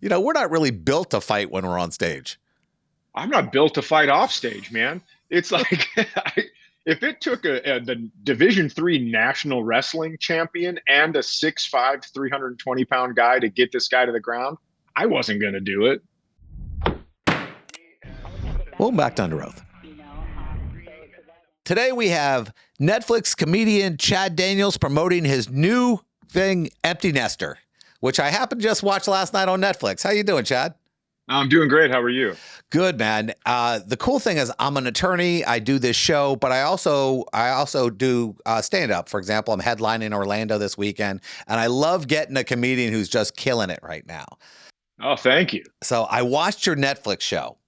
We're not really built to fight when we're on stage. I'm not built to fight off stage, man. It's like if it took the Division III national wrestling champion and a 6'5", 320-pound guy to get this guy to the ground, I wasn't going to do it. Welcome back to Under Oath. Today we have Netflix comedian Chad Daniels promoting his new thing, Empty Nester, which I happened to just watch last night on Netflix. How you doing, Chad? I'm doing great. How are you? Good, man. The cool thing is I'm an attorney. I do this show, but I also do stand up. For example, I'm headlining Orlando this weekend, and I love getting a comedian who's just killing it right now. Oh, thank you. So I watched your Netflix show,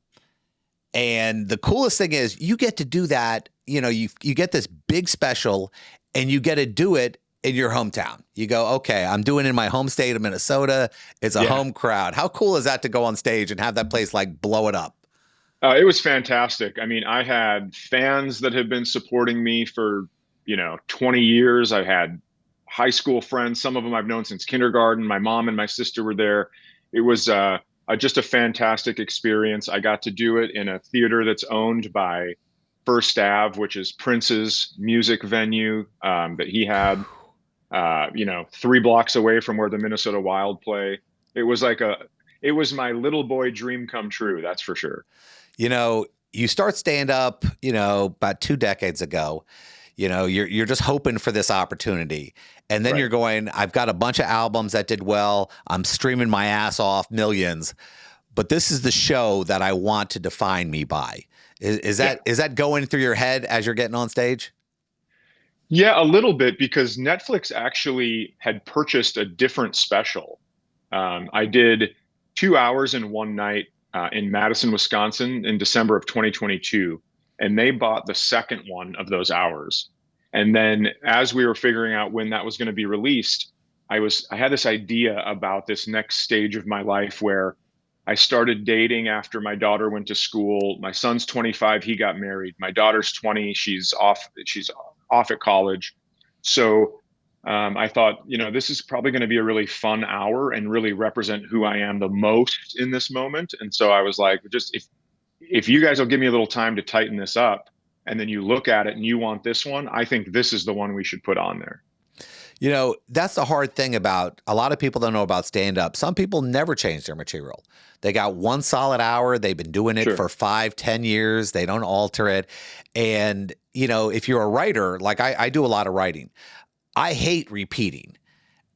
and the coolest thing is you get to do that. You get this big special, and you get to do it in your hometown. You go, okay, I'm doing it in my home state of Minnesota. It's a home crowd. How cool is that to go on stage and have that place like blow it up? It was fantastic. I mean, I had fans that have been supporting me for, 20 years. I had high school friends. Some of them I've known since kindergarten. My mom and my sister were there. It was just a fantastic experience. I got to do it in a theater that's owned by First Ave, which is Prince's music venue that he had. 3 blocks away from where the Minnesota Wild play. It was it was my little boy dream come true. That's for sure. You start stand up, about 2 decades ago. You're just hoping for this opportunity. And then Right. you're going, I've got a bunch of albums that did well. I'm streaming my ass off, millions. But this is the show that I want to define me by. Is that going through your head as you're getting on stage? Yeah, a little bit because Netflix actually had purchased a different special. I did 2 hours in one night in Madison, Wisconsin in December of 2022, and they bought the second one of those hours. And then as we were figuring out when that was going to be released, I had this idea about this next stage of my life where I started dating after my daughter went to school. My son's 25, he got married. My daughter's 20, she's off at college. So I thought, this is probably going to be a really fun hour and really represent who I am the most in this moment. And so I was like, just if you guys will give me a little time to tighten this up, and then you look at it and you want this one, I think this is the one we should put on there. That's the hard thing about a lot of people don't know about stand up. Some people never change their material. They got one solid hour. They've been doing it Sure. for 5, 10 years. They don't alter it. And, if you're a writer, like I do a lot of writing, I hate repeating.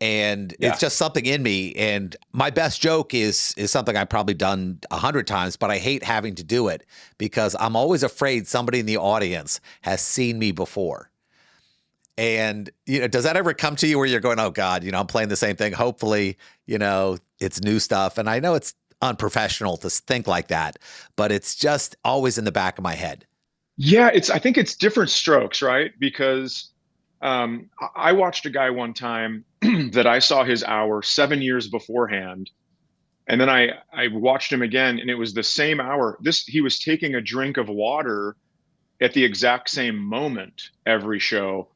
And Yeah. it's just something in me. And my best joke is something I've probably done 100 times, but I hate having to do it because I'm always afraid somebody in the audience has seen me before. And, does that ever come to you where you're going, oh God, I'm playing the same thing. Hopefully, it's new stuff. And I know it's unprofessional to think like that, but it's just always in the back of my head. Yeah, I think it's different strokes, right? Because I watched a guy one time that I saw his hour 7 years beforehand. And then I watched him again, and it was the same hour. He was taking a drink of water at the exact same moment every show.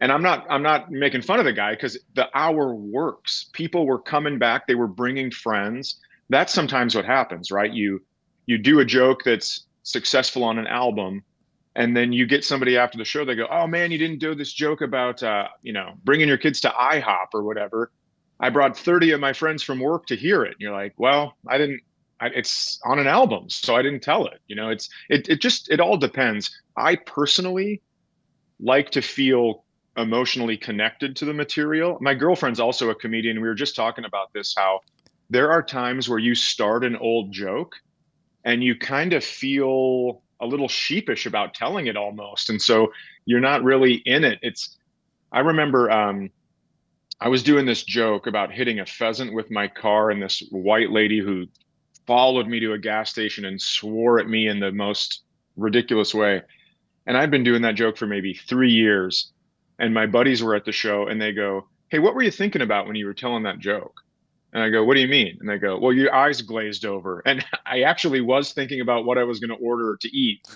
And I'm not making fun of the guy because the hour works. People were coming back, they were bringing friends. That's sometimes what happens, right? You do a joke that's successful on an album, and then you get somebody after the show, they go, "Oh man, you didn't do this joke about bringing your kids to IHOP or whatever. I brought 30 of my friends from work to hear it." And you're like, "Well, I didn't. It's on an album, so I didn't tell it." It all depends. I personally like to feel emotionally connected to the material. My girlfriend's also a comedian. We were just talking about this, how there are times where you start an old joke and you kind of feel a little sheepish about telling it almost. And so you're not really in it. I remember I was doing this joke about hitting a pheasant with my car, and this white lady who followed me to a gas station and swore at me in the most ridiculous way. And I'd been doing that joke for maybe 3 years. And my buddies were at the show and they go, "Hey, what were you thinking about when you were telling that joke?" And I go, "What do you mean?" And they go, "Well, your eyes glazed over." And I actually was thinking about what I was going to order to eat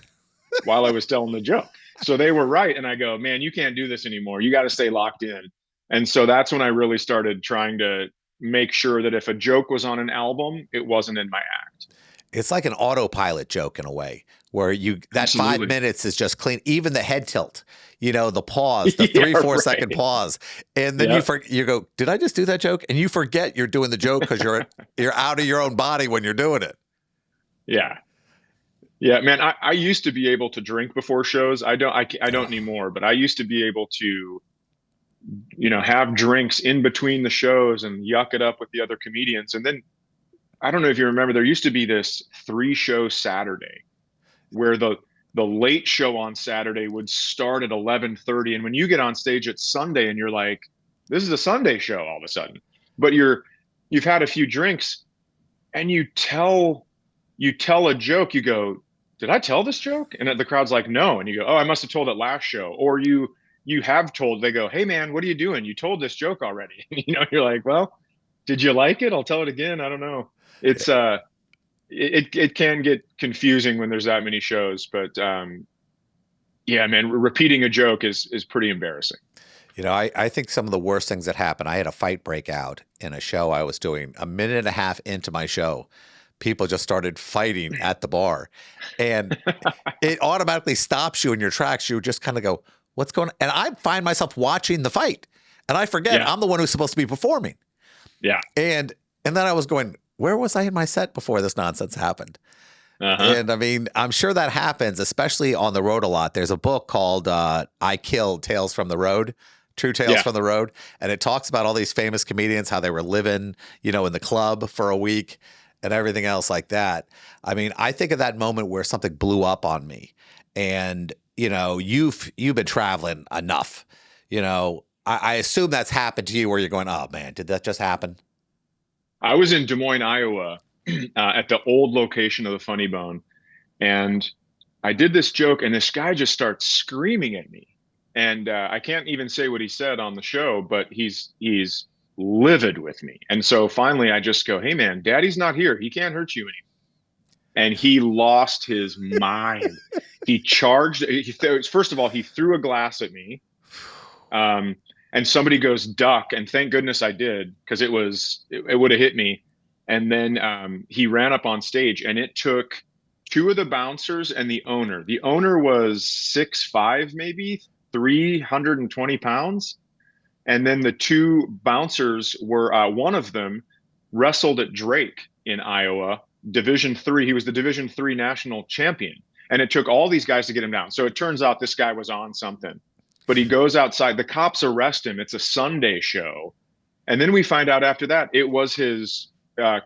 while I was telling the joke. So they were right. And I go, "Man, you can't do this anymore. You got to stay locked in." And so that's when I really started trying to make sure that if a joke was on an album, it wasn't in my act. It's like an autopilot joke in a way where that five Absolutely. minutes is just clean. Even the head tilt, the pause, the Yeah, 3-4 second right. pause. And then Yeah. you go, did I just do that joke? And you forget you're doing the joke because you're out of your own body when you're doing it. Yeah. Yeah, man, I used to be able to drink before shows. I don't anymore, but I used to be able to, have drinks in between the shows and yuck it up with the other comedians. And then I don't know if you remember, there used to be this 3-show Saturday where the late show on Saturday would start at 11:30, and when you get on stage at Sunday and you're like, this is a Sunday show all of a sudden. But you've had a few drinks and you tell a joke, you go, did I tell this joke? And the crowd's like, no. And you go, oh, I must have told it last show. Or you have told, they go, hey man, what are you doing? You told this joke already. You're like, well, did you like it? I'll tell it again. I don't know. It's it can get confusing when there's that many shows, but yeah, man, repeating a joke is pretty embarrassing. I think some of the worst things that happened, I had a fight break out in a show I was doing. A minute and a half into my show, people just started fighting at the bar. And it automatically stops you in your tracks. You just kind of go, what's going on? And I find myself watching the fight. And I forget Yeah. I'm the one who's supposed to be performing. Yeah. And then I was going, where was I in my set before this nonsense happened? Uh-huh. And I mean, I'm sure that happens, especially on the road a lot. There's a book called I Killed Tales from the Road, True Tales Yeah. from the Road. And it talks about all these famous comedians, how they were living, in the club for a week and everything else like that. I mean, I think of that moment where something blew up on me. And, you've been traveling enough. I assume that's happened to you where you're going, oh man, did that just happen? I was in Des Moines, Iowa, at the old location of the Funny Bone, and I did this joke, and this guy just starts screaming at me, and I can't even say what he said on the show, but he's livid with me, and so finally I just go, "Hey man, Daddy's not here. He can't hurt you anymore." And he lost his mind. He charged. First of all, he threw a glass at me. Um, and somebody goes duck, and thank goodness I did, because it would have hit me. And then he ran up on stage, and it took two of the bouncers and the owner. The owner was 6'5", maybe 320 pounds, and then the two bouncers were one of them wrestled at Drake in Iowa, Division 3. He was the Division 3 national champion, and it took all these guys to get him down. So it turns out this guy was on something, but he goes outside. The cops arrest him. It's a Sunday show. And then we find out after that it was his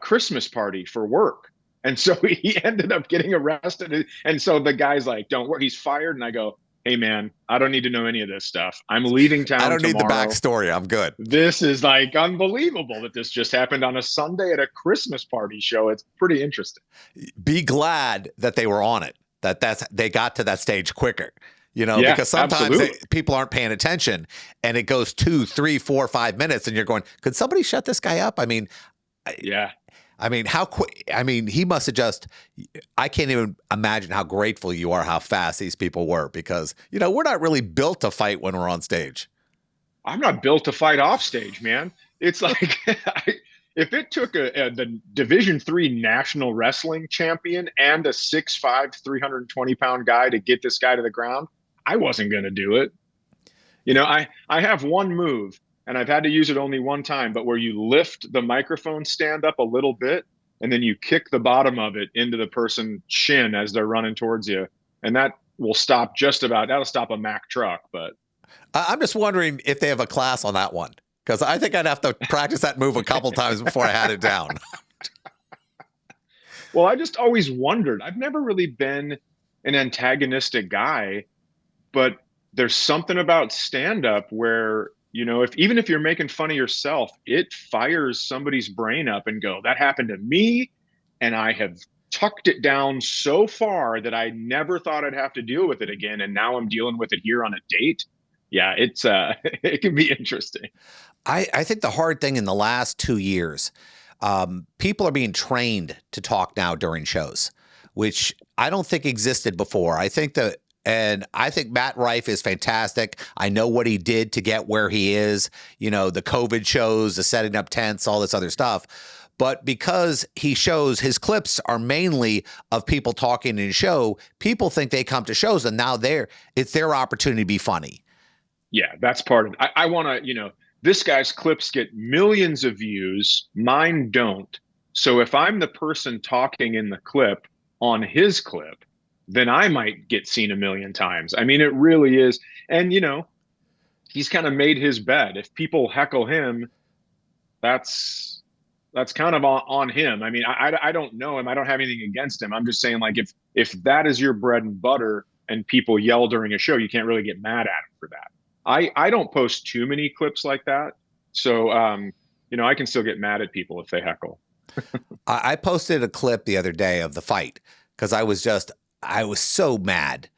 Christmas party for work. And so he ended up getting arrested. And so the guy's like, don't worry, he's fired. And I go, hey, man, I don't need to know any of this stuff. I'm leaving I town don't need the tomorrow. backstory. I'm good. This is like unbelievable that this just happened on a Sunday at a Christmas party show. It's pretty interesting. Be glad that they were on it, they got to that stage quicker. Yeah, Because sometimes absolutely. people aren't paying attention and it goes 2, 3, 4, 5 minutes and you're going, could somebody shut this guy up? I mean, Yeah. how quick, he must have I can't even imagine how grateful you are, how fast these people were, because, we're not really built to fight when we're on stage. I'm not built to fight off stage, man. It's like if it took the Division 3 national wrestling champion and a 6'5", 320 pound guy to get this guy to the ground, I wasn't going to do it. I have one move, and I've had to use it only one time, but where you lift the microphone stand up a little bit and then you kick the bottom of it into the person's shin as they're running towards you. And that'll stop a Mack truck. But I'm just wondering if they have a class on that one, because I think I'd have to practice that move a couple times before I had it down. well, I just always wondered. I've never really been an antagonistic guy, but there's something about stand up where, even if you're making fun of yourself, it fires somebody's brain up and go, that happened to me. And I have tucked it down so far that I never thought I'd have to deal with it again. And now I'm dealing with it here on a date. Yeah, it's it can be interesting. I think the hard thing in the last 2 years, people are being trained to talk now during shows, which I don't think existed before. I think that And I think Matt Rife is fantastic. I know what he did to get where he is, the COVID shows, the setting up tents, all this other stuff. But because he shows his clips are mainly of people talking in a show, people think they come to shows and now it's their opportunity to be funny. Yeah, that's part of it. I want to, this guy's clips get millions of views. Mine don't. So if I'm the person talking in the clip on his clip, then I might get seen a million times. I mean, it really is. And, he's kind of made his bed. If people heckle him, that's kind of on him. I mean, I don't know him. I don't have anything against him. I'm just saying, like, if that is your bread and butter and people yell during a show, you can't really get mad at him for that. I don't post too many clips like that. So, I can still get mad at people if they heckle. I posted a clip the other day of the fight because I was so mad,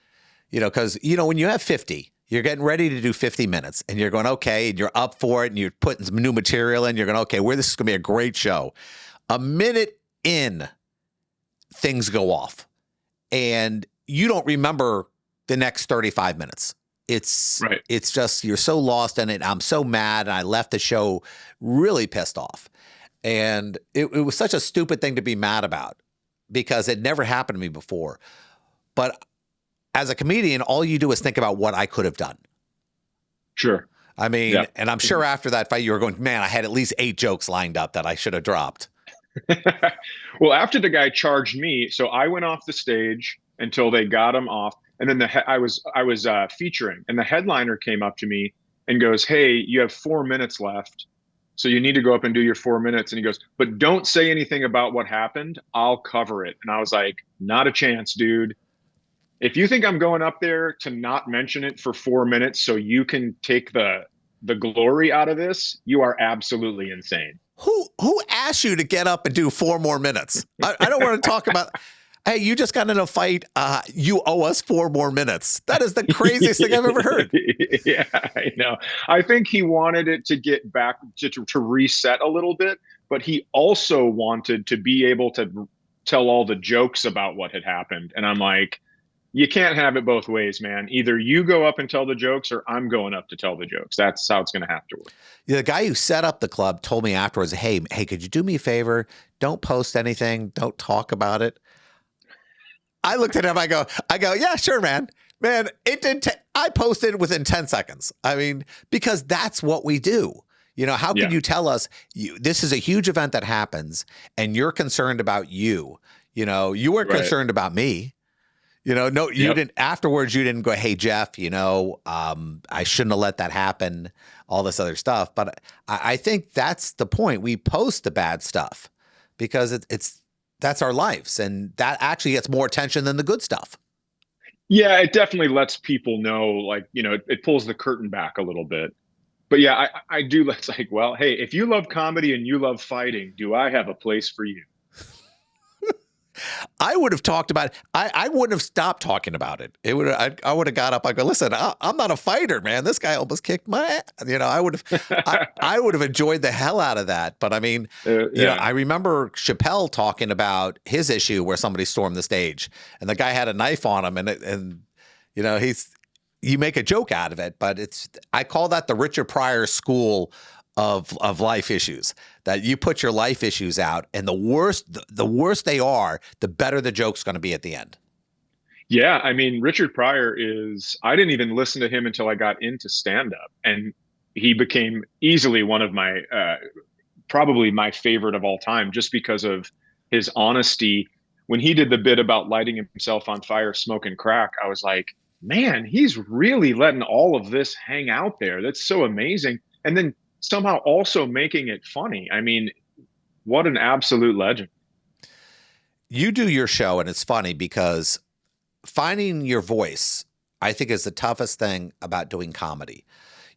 because, when you have 50, you're getting ready to do 50 minutes and you're going, okay, and you're up for it and you're putting some new material in, you're going, okay, this is going to be a great show. A minute in, things go off and you don't remember the next 35 minutes. It's just, you're so lost in it. I'm so mad. And I left the show really pissed off. And it was such a stupid thing to be mad about because it never happened to me before. But as a comedian, all you do is think about what I could have done. Sure. I mean, And I'm sure after that fight, you were going, man, I had at least 8 jokes lined up that I should have dropped. Well, after the guy charged me, so I went off the stage until they got him off. And then I was featuring, and the headliner came up to me and goes, "Hey, you have 4 minutes left. So you need to go up and do your 4 minutes." And he goes, "But don't say anything about what happened. I'll cover it." And I was like, not a chance, dude. If you think I'm going up there to not mention it for 4 minutes so you can take the glory out of this, you are absolutely insane. Who asked you to get up and do 4 more minutes? I don't want to talk about, hey, you just got in a fight. You owe us 4 more minutes. That is the craziest thing I've ever heard. Yeah, I know. I think he wanted it to get back to reset a little bit, but he also wanted to be able to tell all the jokes about what had happened. And I'm like, you can't have it both ways, man. Either you go up and tell the jokes or I'm going up to tell the jokes. That's how it's going to have to work. The guy who set up the club told me afterwards, hey, could you do me a favor? Don't post anything. Don't talk about it. I looked at him. I go, yeah, sure, man. Man, it did. I posted within 10 seconds. I mean, because that's what we do. How can you tell us this is a huge event that happens and you're concerned about you? You weren't concerned about me. No, you didn't. Afterwards, you didn't go, hey, Jeff, I shouldn't have let that happen, all this other stuff. But I think that's the point. We post the bad stuff because that's our lives. And that actually gets more attention than the good stuff. Yeah, it definitely lets people know, like, it pulls the curtain back a little bit. But yeah, I do. It's like, well, hey, if you love comedy and you love fighting, do I have a place for you? I would have talked about it. I wouldn't have stopped talking about it. I would have got up. I go, listen, I'm not a fighter, man. This guy almost kicked my ass. I would have, I would have enjoyed the hell out of that. But I mean, I remember Chappelle talking about his issue where somebody stormed the stage and the guy had a knife on him, and you make a joke out of it, but I call that the Richard Pryor school of life issues, that you put your life issues out, and the worse they are, the better the joke's going to be at the end. Yeah, I mean, Richard Pryor I didn't even listen to him until I got into stand-up, and he became easily one of my, probably my favorite of all time, just because of his honesty. When he did the bit about lighting himself on fire, smoking crack, I was like, man, he's really letting all of this hang out there. That's so amazing. And then somehow also making it funny. I mean, what an absolute legend. You do your show, and it's funny because finding your voice, I think, is the toughest thing about doing comedy.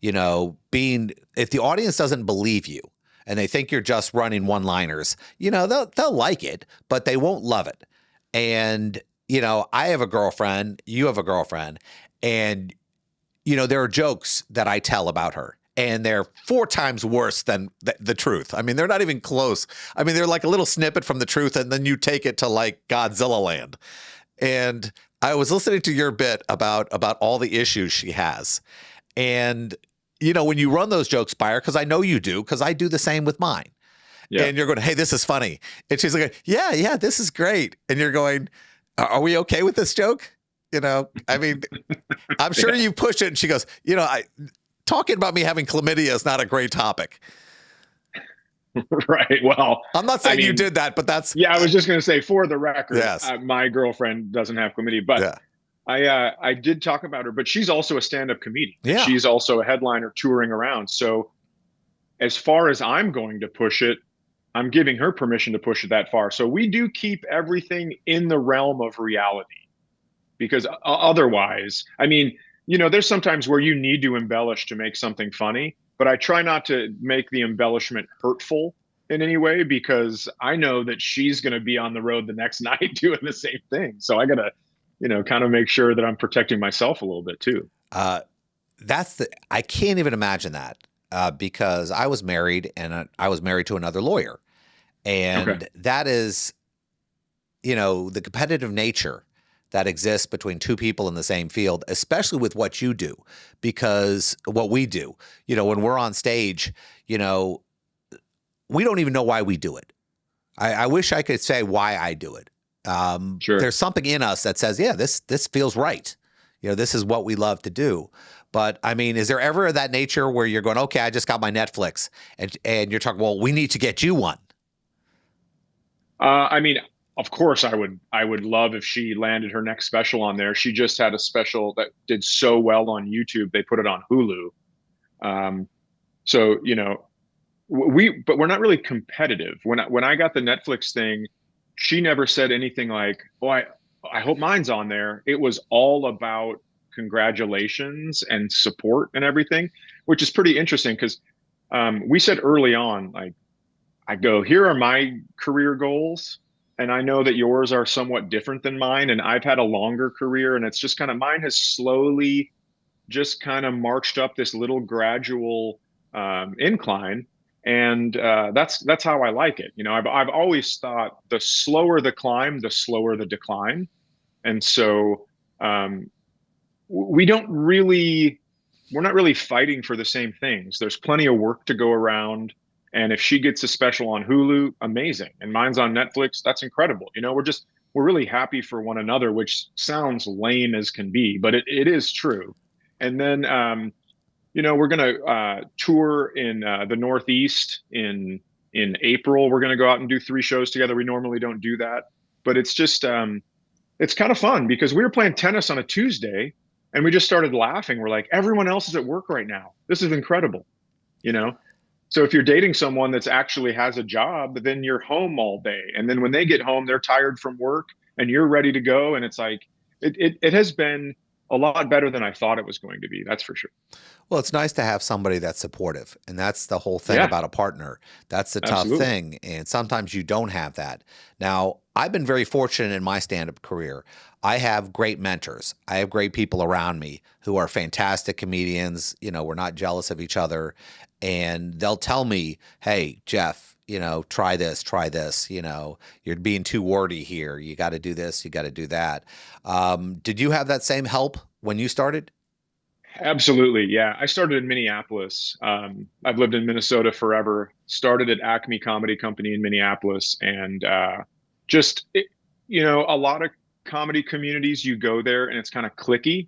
If the audience doesn't believe you and they think you're just running one-liners, they'll like it, but they won't love it. And, I have a girlfriend, you have a girlfriend, and, there are jokes that I tell about her, and they're 4 times worse than the truth. I mean, they're not even close. I mean, they're like a little snippet from the truth, and then you take it to like Godzilla land. And I was listening to your bit about all the issues she has. And when you run those jokes by her, because I know you do, because I do the same with mine. Yeah. And you're going, hey, this is funny. And she's like, yeah, yeah, this is great. And you're going, are we okay with this joke? I mean, I'm sure Yeah. you push it. And she goes, talking about me having chlamydia is not a great topic. Right. Well, I'm not I saying you mean, did that, but that's, yeah, I was just going to say, for the record, yes. my girlfriend doesn't have chlamydia, but Yeah. I did talk about her, but she's also a stand-up comedian and Yeah. she's also a headliner touring around. So as far as I'm going to push it, I'm giving her permission to push it that far. So we do keep everything in the realm of reality because otherwise, I mean, there's sometimes where you need to embellish to make something funny, but I try not to make the embellishment hurtful in any way because I know that she's going to be on the road the next night doing the same thing. So I got to, kind of make sure that I'm protecting myself a little bit too. Uh, I can't even imagine that because I was married and I was married to another lawyer. Okay. And that is, the competitive nature that exists between two people in the same field, especially with what you do, because what we do, when we're on stage, we don't even know why we do it. I wish I could say why I do it. Sure. There's something in us that says, yeah, this feels right. This is what we love to do. But I mean, is there ever that nature where you're going, okay, I just got my Netflix, and you're talking, well, we need to get you one. I mean, of course, I would love if she landed her next special on there. She just had a special that did so well on YouTube. They put it on Hulu. Um, so but we're not really competitive. When I got the Netflix thing, she never said anything like, "Oh, I hope mine's on there." It was all about congratulations and support and everything, which is pretty interesting because we said early on, like, I go, here are my career goals. And I know that yours are somewhat different than mine. And I've had a longer career, and it's just kind of mine has slowly just kind of marched up this little gradual incline. And that's how I like it. I've always thought the slower the climb, the slower the decline. And so um, we don't really we're not really fighting for the same things. There's plenty of work to go around. And if she gets a special on Hulu, amazing. And mine's on Netflix, that's incredible. We're really happy for one another, which sounds lame as can be, but it is true. And then we're gonna tour in the Northeast in April. We're gonna go out and do 3 shows together. We normally don't do that, but it's kind of fun because we were playing tennis on a Tuesday and we just started laughing. We're like, everyone else is at work right now. This is incredible, you know? So if you're dating someone that's actually has a job, then you're home all day. And then when they get home, they're tired from work and you're ready to go. And it's like, it has been a lot better than I thought it was going to be. That's for sure. Well, it's nice to have somebody that's supportive. And that's the whole thing Yeah, about a partner. That's the tough absolutely. thing. And sometimes you don't have that. Now, I've been very fortunate in my stand up career. I have great mentors. I have great people around me who are fantastic comedians. We're not jealous of each other. And they'll tell me, hey, Jeff, try this, try this. You're being too wordy here. You got to do this, you got to do that. Did you have that same help when you started? Absolutely. Yeah. I started in Minneapolis. I've lived in Minnesota forever, started at Acme Comedy Company in Minneapolis. And just, it, a lot of comedy communities, you go there and it's kind of clicky.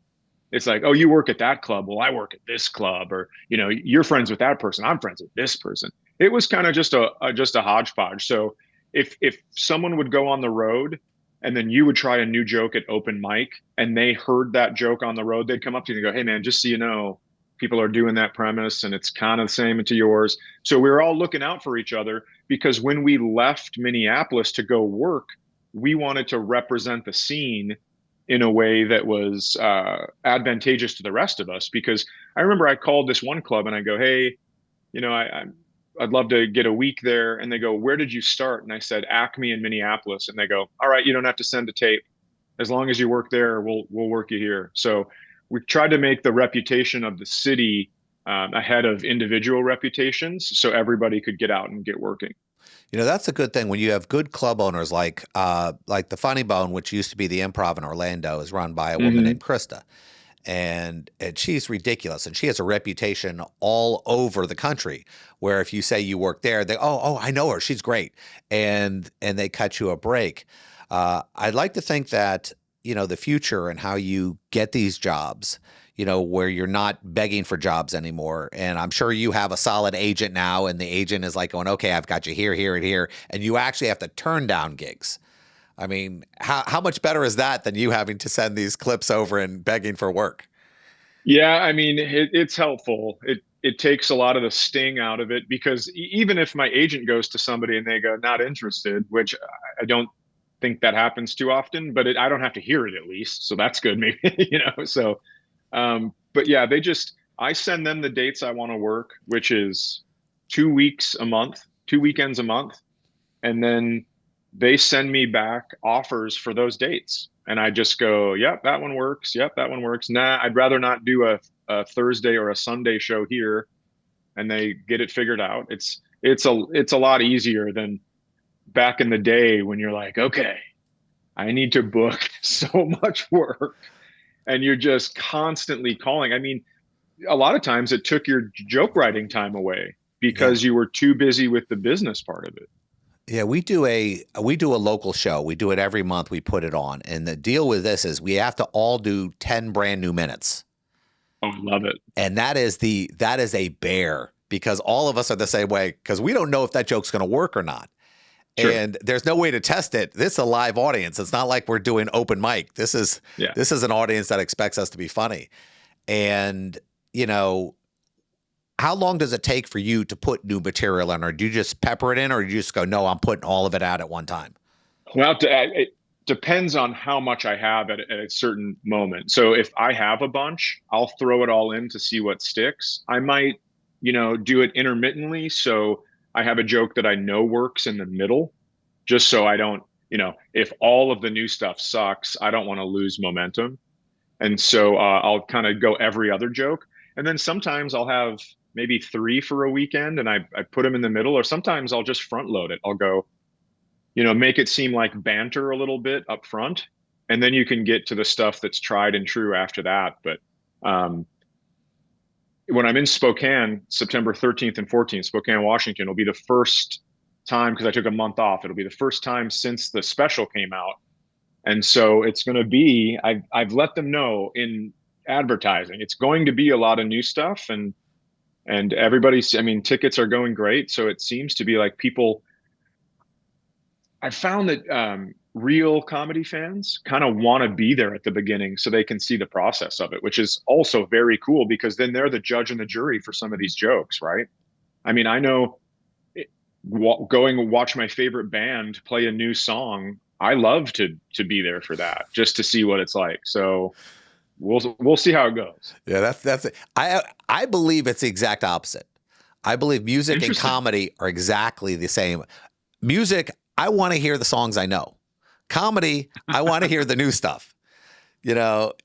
It's like, oh, you work at that club. Well, I work at this club. Or, you're friends with that person. I'm friends with this person. It was kind of just a hodgepodge. So if someone would go on the road and then you would try a new joke at open mic and they heard that joke on the road, they'd come up to you and go, hey man, just so you know, people are doing that premise and it's kind of the same to yours. So we were all looking out for each other because when we left Minneapolis to go work, we wanted to represent the scene in a way that was advantageous to the rest of us. Because I remember I called this one club and I go, hey, I'd love to get a week there. And they go, where did you start? And I said, Acme in Minneapolis. And they go, all right, you don't have to send a tape. As long as you work there, we'll work you here. So we tried to make the reputation of the city ahead of individual reputations so everybody could get out and get working. That's a good thing when you have good club owners like the Funny Bone, which used to be the Improv in Orlando, is run by a woman named Hmm. Krista. And she's ridiculous, and she has a reputation all over the country where if you say you work there, they I know her, she's great, and they cut you a break. I'd like to think that the future and how you get these jobs, where you're not begging for jobs anymore. And I'm sure you have a solid agent now, and the agent is like going, okay, I've got you here, here, and here, and you actually have to turn down gigs. I mean, how much better is that than you having to send these clips over and begging for work? Yeah, I mean, it's helpful. It takes a lot of the sting out of it because even if my agent goes to somebody and they go not interested, which I don't think that happens too often, but I don't have to hear it at least, so that's good, maybe. So, but yeah, I send them the dates I want to work, which is 2 weeks a month, 2 weekends a month, and then they send me back offers for those dates. And I just go, yep, that one works. Yep, that one works. Nah, I'd rather not do a Thursday or a Sunday show here. And they get it figured out. It's a lot easier than back in the day when you're like, okay, I need to book so much work. And you're just constantly calling. I mean, a lot of times it took your joke writing time away Yeah. because you were too busy with the business part of it. Yeah, we do a local show. We do it every month. We put it on, and the deal with this is we have to all do 10 brand new minutes, Oh, I love it. and that is a bear because all of us are the same way because we don't know if that joke's going to work or not, Sure. and there's no way to test it. This is a live audience. It's not like we're doing open mic. This is Yeah. this is an audience that expects us to be funny, and you know how long does it take for you to put new material in, or do you just pepper it in, or do you just go, no, I'm putting all of it out at one time? Well, it depends on how much I have at a certain moment. So if I have a bunch, I'll throw it all in to see what sticks. I might, do it intermittently. So I have a joke that I know works in the middle, just so I don't, if all of the new stuff sucks, I don't want to lose momentum. And so I'll kind of go every other joke. And then sometimes I'll have maybe three for a weekend and I put them in the middle, or sometimes I'll just front load it. I'll go, make it seem like banter a little bit up front, and then you can get to the stuff that's tried and true after that. But um, when I'm in Spokane, September 13th and 14th, Spokane, Washington, will be the first time because I took a month off. It'll be the first time since the special came out, and so it's going to be. I've let them know in advertising it's going to be a lot of new stuff, and everybody's. I mean, tickets are going great, so it seems to be like people. I found that real comedy fans kind of want to be there at the beginning so they can see the process of it, which is also very cool because then they're the judge and the jury for some of these jokes, right? I mean, I know going and watch my favorite band play a new song. I love to be there for that, just to see what it's like. So we'll see how it goes. Yeah, that's it. I believe it's the exact opposite. I believe music and Interesting. comedy are exactly the same. Music, I want to hear the songs I know. Comedy, I want to hear the new stuff.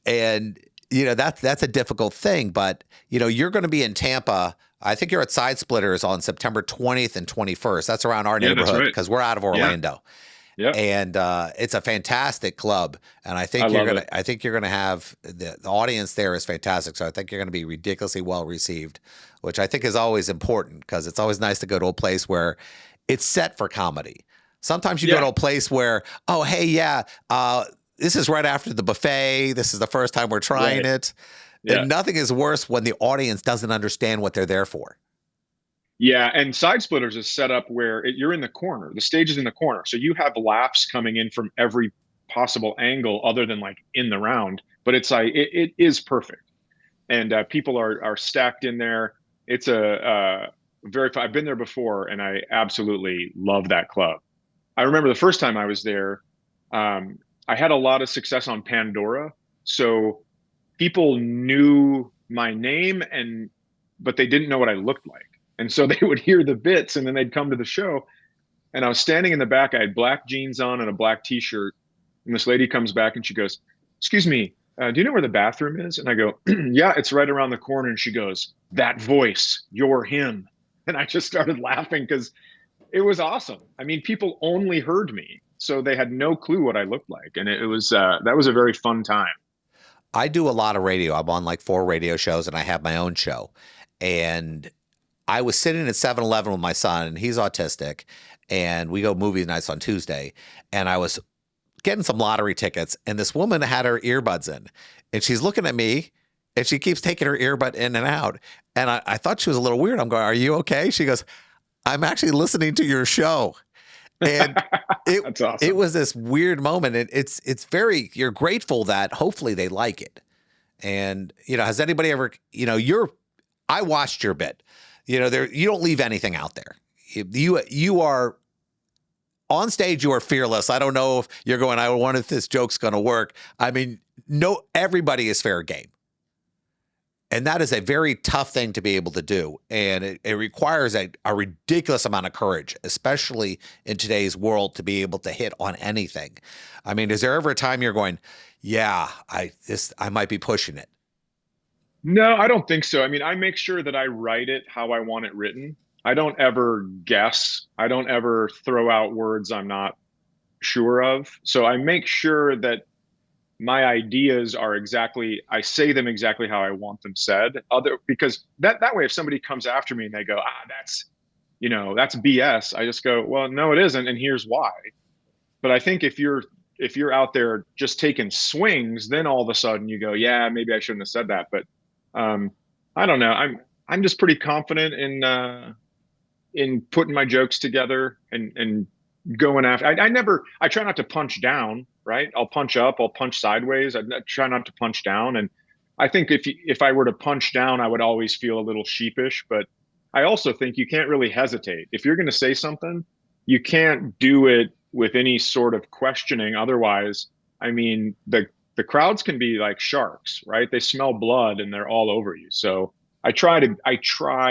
And that's a difficult thing, but you're going to be in Tampa. I think you're at Side Splitters on September 20th and 21st. That's around our Yeah, that's neighborhood right. because we're out of Yeah. Orlando. Yeah. And it's a fantastic club, and I I think you're love gonna it. I think you're gonna have the audience there is fantastic. So I think you're gonna be ridiculously well received, which I think is always important because it's always nice to go to a place where it's set for comedy. Sometimes you go to Yeah. a place where, oh hey yeah, this is right after the buffet. This is the first time we're trying Right. it, Yeah. and nothing is worse when the audience doesn't understand what they're there for. Yeah, and Side Splitters is set up where you're in the corner. The stage is in the corner, so you have laughs coming in from every possible angle, other than like in the round. But it's like it is perfect, and people are stacked in there. It's a very. I've been there before, and I absolutely love that club. I remember the first time I was there. Um, I had a lot of success on Pandora, so people knew my name but they didn't know what I looked like. And so they would hear the bits and then they'd come to the show. And I was standing in the back. I had black jeans on and a black t-shirt. And this lady comes back and she goes, "Excuse me, do you know where the bathroom is?" And I go, "Yeah, it's right around the corner." And she goes, "That voice, you're him." And I just started laughing because it was awesome. I mean, people only heard me, so they had no clue what I looked like, and it was that was a very fun time. I do a lot of radio. I'm on like 4 radio shows and I have my own show. And I was sitting at 7-Eleven with my son, and he's autistic, and we go movie nights on Tuesday. And I was getting some lottery tickets, and this woman had her earbuds in, and she's looking at me, and she keeps taking her earbud in and out. And I thought she was a little weird. I'm going, "Are you okay?" She goes, "I'm actually listening to your show." And That's it awesome. was this weird moment. And it's very, you're grateful that hopefully they like it. And, has anybody ever, I watched your bit. You don't leave anything out there. You are on stage, you are fearless. I don't know if you're going, I wonder if this joke's going to work. I mean, no, everybody is fair game. And that is a very tough thing to be able to do. And it requires a ridiculous amount of courage, especially in today's world, to be able to hit on anything. I mean, is there ever a time you're going, yeah, I might be pushing it? No, I don't think so. I mean, I make sure that I write it how I want it written. I don't ever guess. I don't ever throw out words I'm not sure of. So I make sure that my ideas are exactly, I say them exactly how I want them said. Because that way, if somebody comes after me and they go, that's BS, I just go, well, no, it isn't, and here's why. But I think if you're out there just taking swings, then all of a sudden you go, yeah, maybe I shouldn't have said that. But um, I don't know. I'm just pretty confident in putting my jokes together and going after. I try not to punch down, right? I'll punch up, I'll punch sideways. I try not to punch down. And I think if I were to punch down, I would always feel a little sheepish. But I also think you can't really hesitate. If you're going to say something, you can't do it with any sort of questioning. Otherwise, I mean, the crowds can be like sharks, right? They smell blood and they're all over you. So I try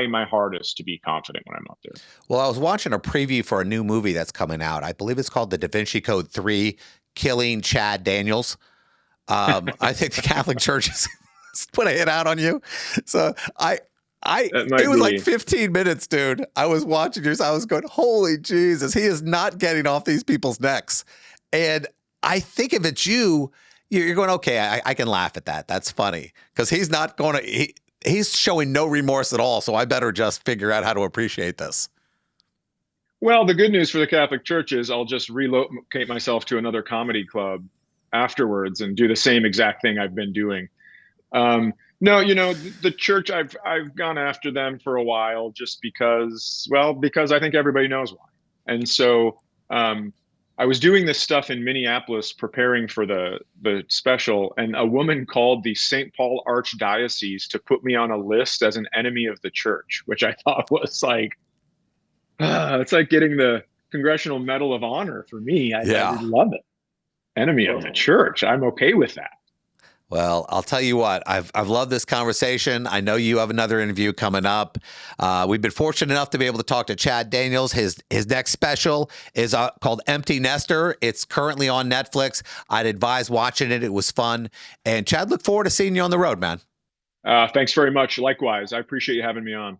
my hardest to be confident when I'm up there. Well, I was watching a preview for a new movie that's coming out. I believe it's called The Da Vinci Code 3, Killing Chad Daniels. I think the Catholic Church has put a hit out on you. So That it might was like be. 15 minutes, dude. I was watching yours. I was going, holy Jesus, he is not getting off these people's necks. And I think if it's you, you're going, okay, I can laugh at that. That's funny. Because he's not going to, he's showing no remorse at all. So I better just figure out how to appreciate this. Well, the good news for the Catholic Church is I'll just relocate myself to another comedy club afterwards and do the same exact thing I've been doing. No, the church, I've gone after them for a while just because I think everybody knows why. And so I was doing this stuff in Minneapolis preparing for the special, and a woman called the St. Paul Archdiocese to put me on a list as an enemy of the church, which I thought was like, it's like getting the Congressional Medal of Honor for me. I Yeah. would love it. Enemy of the church. I'm okay with that. Well, I'll tell you what, I've loved this conversation. I know you have another interview coming up. We've been fortunate enough to be able to talk to Chad Daniels. His next special is called Empty Nester. It's currently on Netflix. I'd advise watching it. It was fun. And Chad, look forward to seeing you on the road, man. Thanks very much. Likewise. I appreciate you having me on.